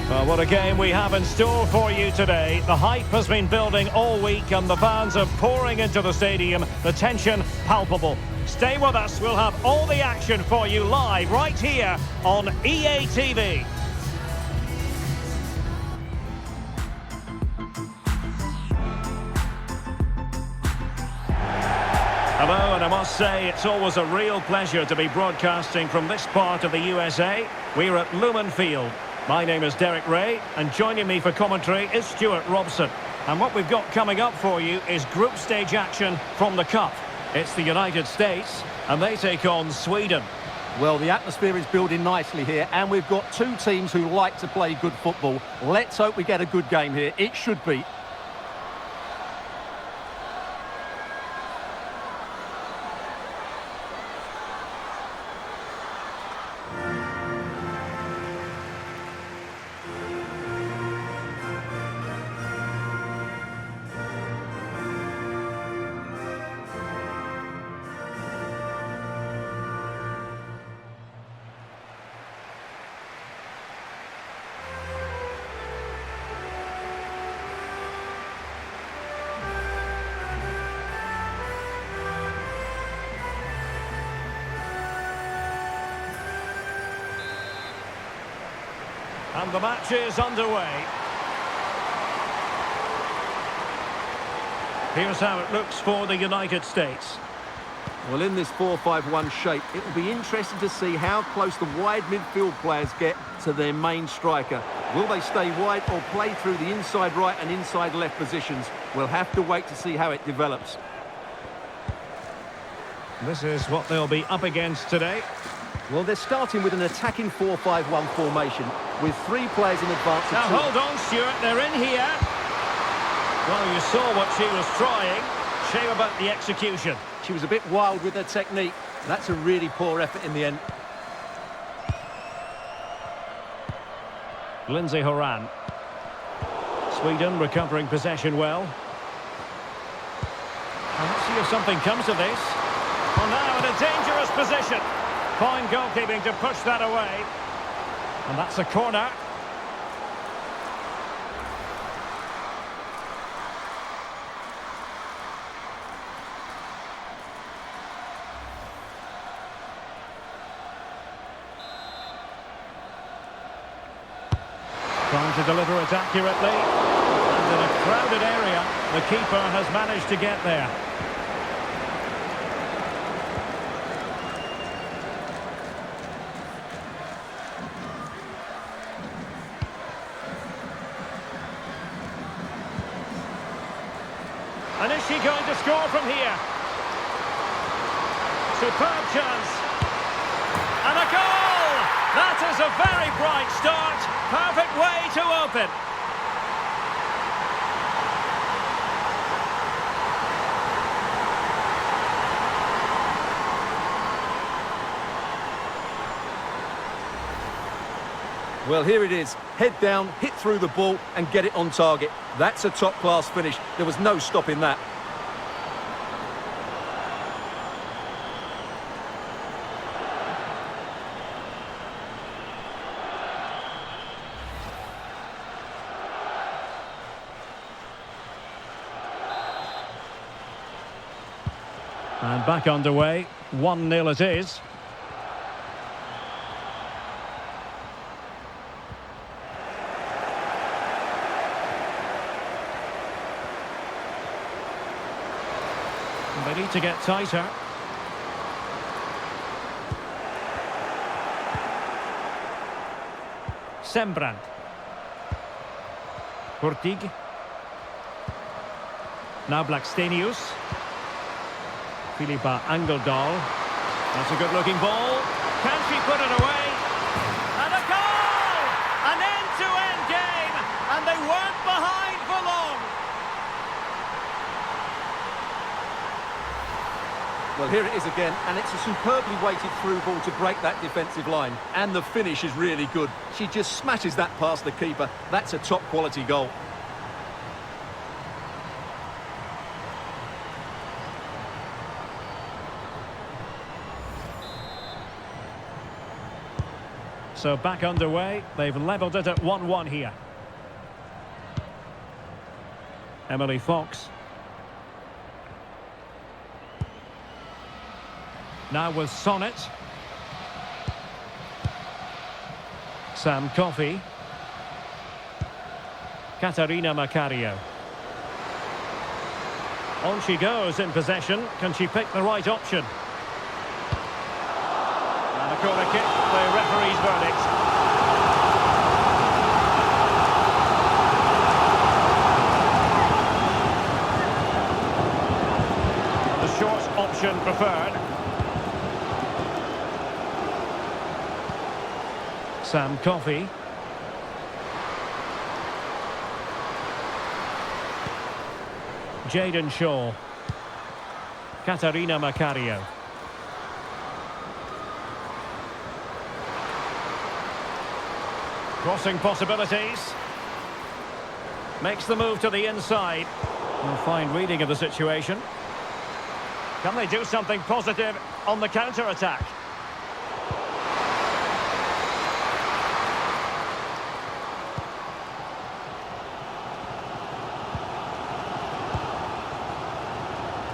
Well, what a game we have in store for you today. The hype has been building all week and the fans are pouring into the stadium. The tension palpable. Stay with us. We'll have all the action for you live right here on EA TV. Hello, and I must say it's always a real pleasure to be broadcasting from this part of the USA. We're at Lumen Field. My name is Derek Ray, and joining me for commentary is Stuart Robson. And what we've got coming up for you is group stage action from the Cup. It's the United States, and they take on Sweden. Well, the atmosphere is building nicely here, and we've got two teams who like to play good football. Let's hope we get a good game here. It should be. And the match is underway. Here's how it looks for the United States. Well, in this 4-5-1 shape, it will be interesting to see how close the wide midfield players get to their main striker. Will they stay wide or play through the inside right and inside left positions? We'll have to wait to see how it develops. This is what they'll be up against today. Well, they're starting with an attacking 4-5-1 formation with three players in advance of Now two. hold on, Stuart, they're in here. Well, you saw what she was trying. Shame about the execution. She was a bit wild with her technique. That's a really poor effort in the end. Lindsay Horan. Sweden recovering possession well. And let's see if something comes of this. Well, now in a dangerous position. Fine goalkeeping to push that away. And that's a corner. Trying to deliver it accurately. And in a crowded area, the keeper has managed to get there. And is she going to score from here? Superb chance. And a goal! That is a very bright start. Perfect way to open. Well, here it is. Head down, hit through the ball and get it on target. That's a top-class finish. There was no stopping that. And back underway. 1-0 it is. They need to get tighter. Sembrand. Hurtig. Now Blackstenius. Philippa Angeldal. That's a good-looking ball. Can she put it away? And a goal! An end-to-end game, and they weren't behind for long. Well, here it is again, and it's a superbly weighted through ball to break that defensive line. And the finish is really good. She just smashes that past the keeper. That's a top-quality goal. So back underway. They've levelled it at 1-1 here. Emily Fox. Now with Sonnet. Sam Coffey. Katarina Macario. On she goes in possession. Can she pick the right option? And a corner kick, the referee's verdict. The short option preferred. Sam Coffey. Jayden Shaw. Katarina Macario. Crossing possibilities. Makes the move to the inside. A fine reading of the situation. Can they do something positive on the counter-attack?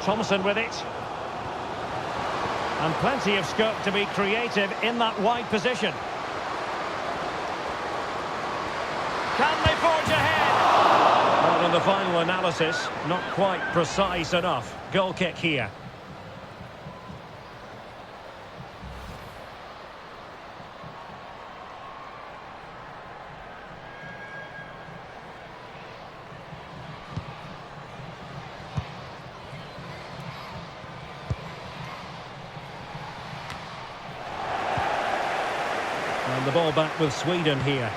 Thompson with it. And plenty of scope to be creative in that wide position. Can they forge ahead? Well, in the final analysis, not quite precise enough. Goal kick here. And the ball back with Sweden here.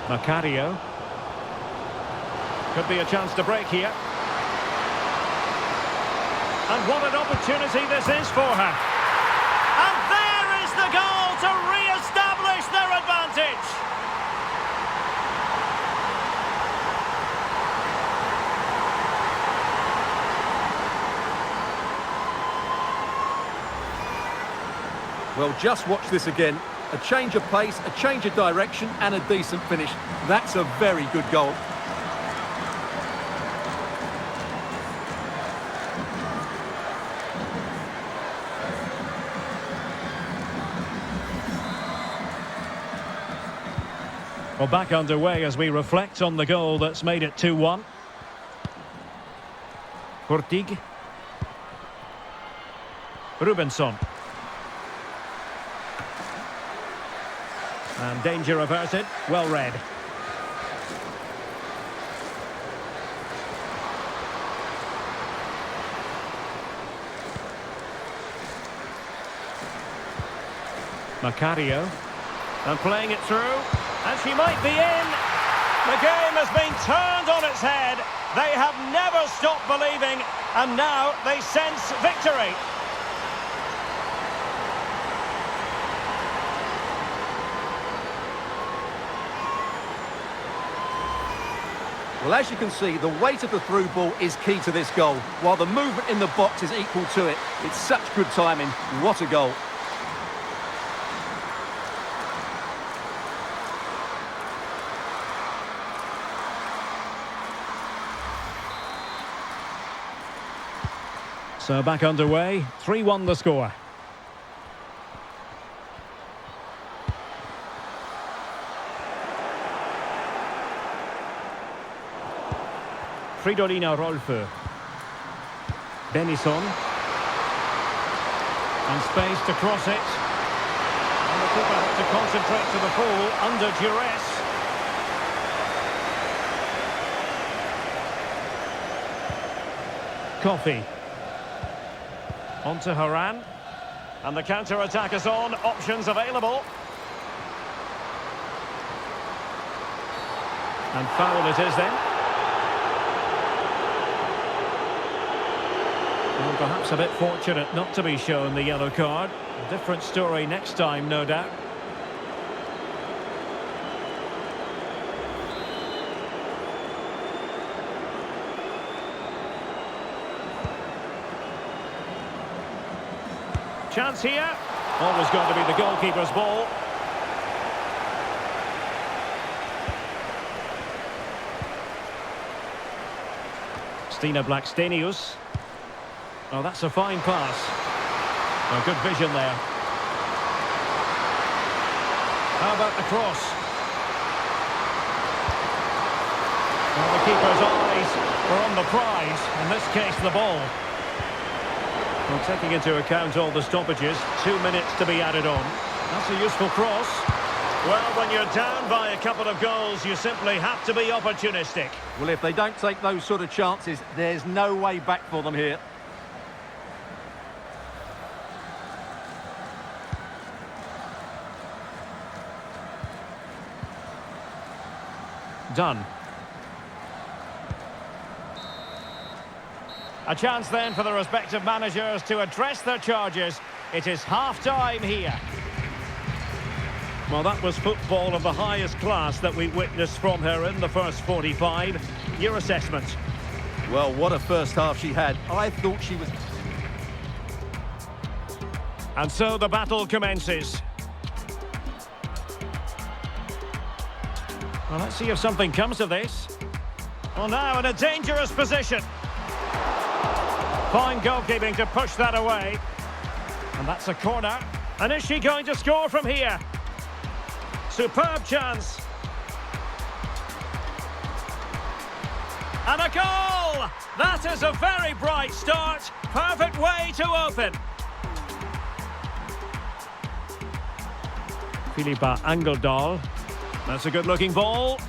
Macario. Could be a chance to break here. And what an opportunity this is for her. And there is the goal to re-establish their advantage. Well, just watch this again. A change of pace, a change of direction and a decent finish. That's a very good goal. Well, back underway as we reflect on the goal that's made it 2-1. Hurtig. Rubensson. And danger averted. Well read. Macario. And playing it through. And she might be in. The game has been turned on its head. They have never stopped believing. And now they sense victory. Well, as you can see, the weight of the through ball is key to this goal, while the movement in the box is equal to it. It's such good timing. What a goal. So back underway, 3-1 the score. Fridolina Rolfö. Benison. And space to cross it. And the keeper had to concentrate to the full under duress. Coffey. On to Haran. And the counter-attack is on. Options available. And foul it is then. Well, perhaps a bit fortunate not to be shown the yellow card. A different story next time, no doubt. Chance here. Always going to be the goalkeeper's ball. Stina Blackstenius. Oh, that's a fine pass. Oh, good vision there. How about the cross? Well, the keeper's eyes are on the prize, in this case the ball. Well, taking into account all the stoppages, 2 minutes to be added on. That's a useful cross. Well, when you're down by a couple of goals, you simply have to be opportunistic. Well, if they don't take those sort of chances, there's no way back for them here. Done. A chance then for the respective managers to address their charges. It is half-time here. Well, that was football of the highest class that we witnessed from her in the first 45. Your assessment? Well, what a first half she had. I thought she was... And so the battle commences. Well, let's see if something comes of this. Well, now in a dangerous position. Fine goalkeeping to push that away. And that's a corner. And is she going to score from here? Superb chance. And a goal! That is a very bright start. Perfect way to open. Philippa Angeldal. That's a good-looking ball.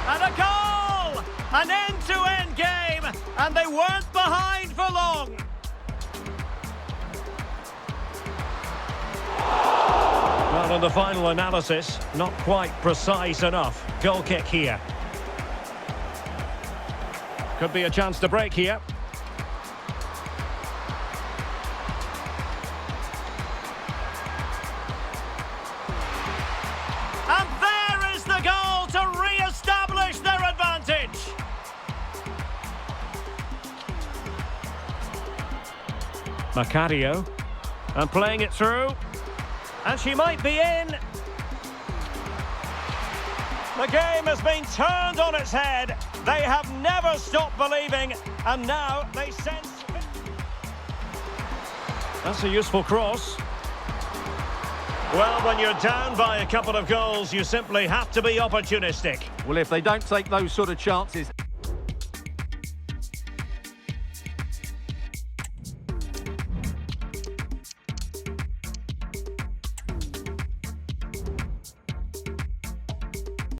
And a goal! An end-to-end game, and they weren't behind for long. Well, in the final analysis, not quite precise enough. Goal kick here. Could be a chance to break here. And there is the goal to re-establish their advantage. Macario. And playing it through. And she might be in. The game has been turned on its head. They have never stopped believing. And now they sense... That's a useful cross. Well, when you're down by a couple of goals, you simply have to be opportunistic. Well, if they don't take those sort of chances...